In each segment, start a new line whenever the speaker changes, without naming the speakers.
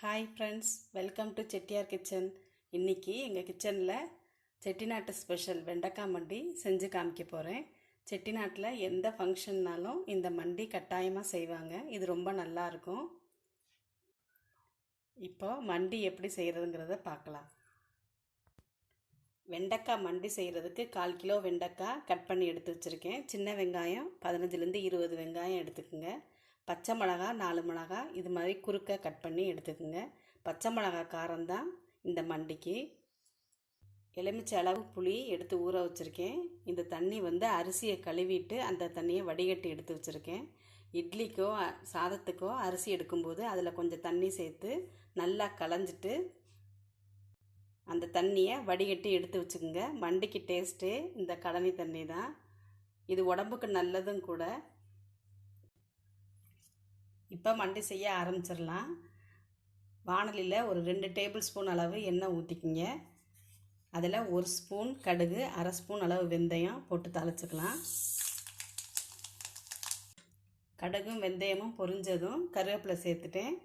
Hi friends, welcome to Chettiar kitchen. இன்றைக்கி எங்கள் கிச்சனில் செட்டிநாட்டு ஸ்பெஷல் வெண்டைக்காய் மண்டி செஞ்சு காமிக்க போகிறேன். செட்டிநாட்டில் எந்த ஃபங்க்ஷன்னாலும் இந்த மண்டி கட்டாயமாக செய்வாங்க. இது ரொம்ப நல்லாயிருக்கும். இப்போ மண்டி எப்படி செய்கிறதுங்கிறத பார்க்கலாம். வெண்டைக்காய் மண்டி செய்கிறதுக்கு 1/4 கிலோ வெண்டைக்காய் கட் பண்ணி எடுத்து வச்சுருக்கேன். சின்ன வெங்காயம் 15லேருந்து 20 வெங்காயம் எடுத்துக்கோங்க. பச்சை மிளகா 4 மிளகா இது மாதிரி குறுக்க கட் பண்ணி எடுத்துக்கோங்க. பச்சை மிளகா காரம்தான் இந்த மண்டிக்கு. எலுமிச்சை அளவு புளி எடுத்து ஊற வச்சுருக்கேன். இந்த தண்ணி அரிசியை கழுவிட்டு அந்த தண்ணியை வடிகட்டி எடுத்து வச்சுருக்கேன். இட்லிக்கோ சாதத்துக்கோ அரிசி எடுக்கும்போது அதில் கொஞ்சம் தண்ணி சேர்த்து நல்லா களைஞ்சிட்டு அந்த தண்ணியை வடிகட்டி எடுத்து வச்சுக்கோங்க. மண்டிக்கு டேஸ்ட்டே இந்த கழனி தண்ணி தான். இது உடம்புக்கு நல்லதும் கூட. இப்போ மண்டி செய்ய ஆரம்பிச்சிடலாம். வாணலியில் ஒரு 2 டேபிள் ஸ்பூன் அளவு எண்ணெய் ஊற்றிக்கிங்க. அதில் 1 ஸ்பூன் கடுகு, 1/2 ஸ்பூன் அளவு வெந்தயம் போட்டு தாளிச்சுக்கலாம். கடுகும் வெந்தயமும் பொரிஞ்சதும் கருவேப்பிலை சேர்த்துட்டேன்.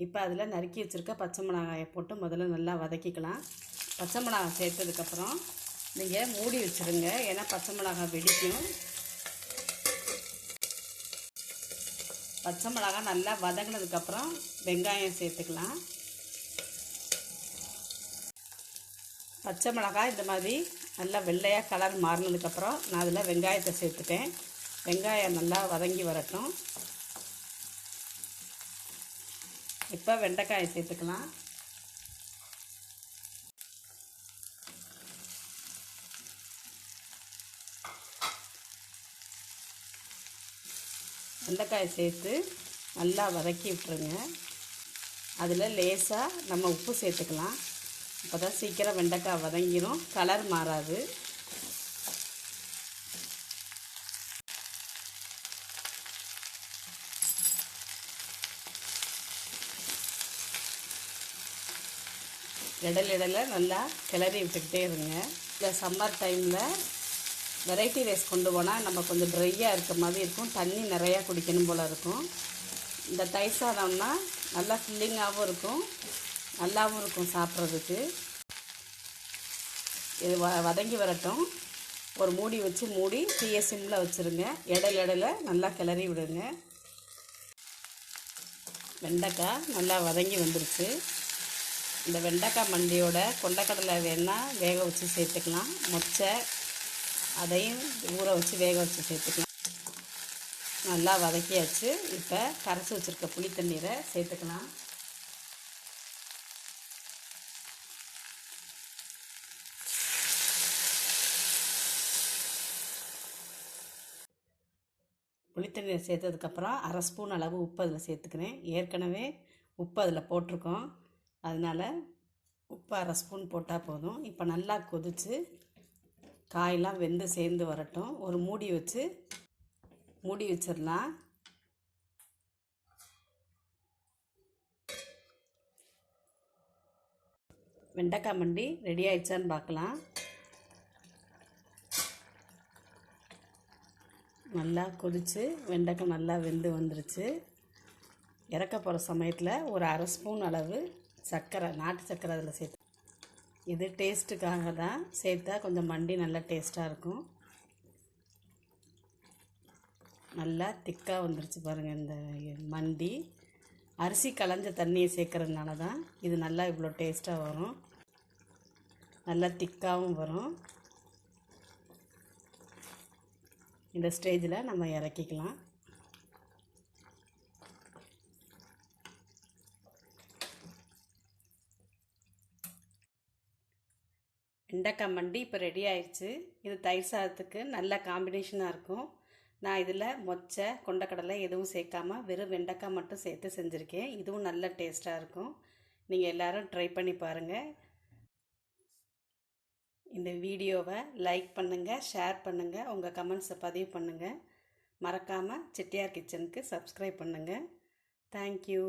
இப்போ அதில் நறுக்கி வச்சுருக்க பச்சை மிளகாயை போட்டு முதல்ல நல்லா வதக்கிக்கலாம். பச்சை மிளகாய் சேர்த்ததுக்கப்புறம் நீங்கள் மூடி வச்சுருங்க, ஏன்னா பச்சை மிளகாய் வெடிக்கும். பச்சை மிளகாய் நல்லா வதங்கினதுக்கப்புறம் வெங்காயம் சேர்த்துக்கலாம். பச்சை மிளகாய் இந்த மாதிரி நல்லா வெள்ளையாக கலர் மாறினதுக்கப்புறம் நான் அதில் வெங்காயத்தை சேர்த்துட்டேன். வெங்காயம் நல்லா வதங்கி வரட்டும். இப்போ வெண்டைக்காயை சேர்த்துக்கலாம். வெண்டைக்காயை சேர்த்து நல்லா வதக்கி விட்டுருங்க. அதில் லேசாக நம்ம உப்பு சேர்த்துக்கலாம். அப்போ தான் சீக்கிரம் வெண்டைக்காய் வதங்கிடும், கலர் மாறாது. இடையில நல்லா கிளறி விட்டுக்கிட்டே இருங்க. இந்த சம்மர் டைமில் வெரைட்டி ரைஸ் கொண்டு போனால் நம்ம கொஞ்சம் ட்ரையாக இருக்க மாதிரி இருக்கும், தண்ணி நிறையா குடிக்கணும் போல் இருக்கும். இந்த தயிர் சாதம்னா நல்லா ஃபில்லிங்காகவும் இருக்கும், நல்லாவும் இருக்கும் சாப்பிட்றதுக்கு. இது வதங்கி வரட்டும். ஒரு மூடி வச்சு மூடி தீய சிம்மில் வச்சுருங்க. இடையில நல்லா கிளறி விடுங்க. வெண்டைக்காய் நல்லா வதங்கி வந்துருச்சு. இந்த வெண்டைக்காய் மண்டியோட கொண்டக்கடலை வேணால் வேக வச்சு சேர்த்துக்கலாம். மொச்சை அதையும் ஊற வச்சு வேக வச்சு சேர்த்துக்கலாம். நல்லா வதக்கியாச்சு. இப்போ கரைச்சி வச்சுருக்க புளி தண்ணீரை சேர்த்துக்கலாம். புளித்தண்ணீரை சேர்த்ததுக்கப்புறம் 1/2 ஸ்பூன் அளவு உப்பு அதில் சேர்த்துக்கிறேன். ஏற்கனவே உப்பு அதில் போட்டிருக்கோம், அதனால் உப்பு 1/2 ஸ்பூன் போட்டால் போதும். இப்போ நல்லா கொதித்து காயெல்லாம் வெந்து சேர்ந்து வரட்டும். ஒரு மூடி வச்சிடலாம். வெண்டைக்காய் மண்டி ரெடி ஆயிடுச்சான்னு பார்க்கலாம். நல்லா கொதித்து வெண்டைக்காய் நல்லா வெந்து வந்துருச்சு. இறக்க போகிற சமயத்தில் ஒரு 1/2 ஸ்பூன் அளவு சர்க்கரை, நாட்டு சர்க்கரை அதில் சேர்த்து. இது டேஸ்ட்டுக்காக தான், சேர்த்தா கொஞ்சம் மண்டி நல்லா டேஸ்ட்டாக இருக்கும். நல்லா திக்காக வந்துருச்சு பாருங்கள். இந்த மண்டி அரிசி களைஞ்ச தண்ணியை சேர்க்கறதுனால தான் இது நல்லா இவ்வளோ டேஸ்ட்டாக வரும், நல்லா திக்காகவும் வரும். இந்த ஸ்டேஜில் நம்ம இறக்கிக்கலாம். வெண்டைக்காய் மண்டி இப்போ ரெடி ஆயிடுச்சு. இது தயிர் சாதத்துக்கு நல்ல காம்பினேஷனாக இருக்கும். நான் இதில் மொச்சை கொண்டக்கடலை எதுவும் சேர்க்காமல் வெறும் வெண்டைக்காய் மட்டும் சேர்த்து செஞ்சுருக்கேன். இதுவும் நல்ல டேஸ்ட்டாக இருக்கும். நீங்கள் எல்லோரும் ட்ரை பண்ணி பாருங்கள். இந்த வீடியோவை லைக் பண்ணுங்கள், ஷேர் பண்ணுங்கள், உங்கள் கமெண்ட்ஸை பதிவு பண்ணுங்கள். மறக்காமல் செட்டியார் கிச்சனுக்கு சப்ஸ்கிரைப் பண்ணுங்கள். தேங்க்யூ.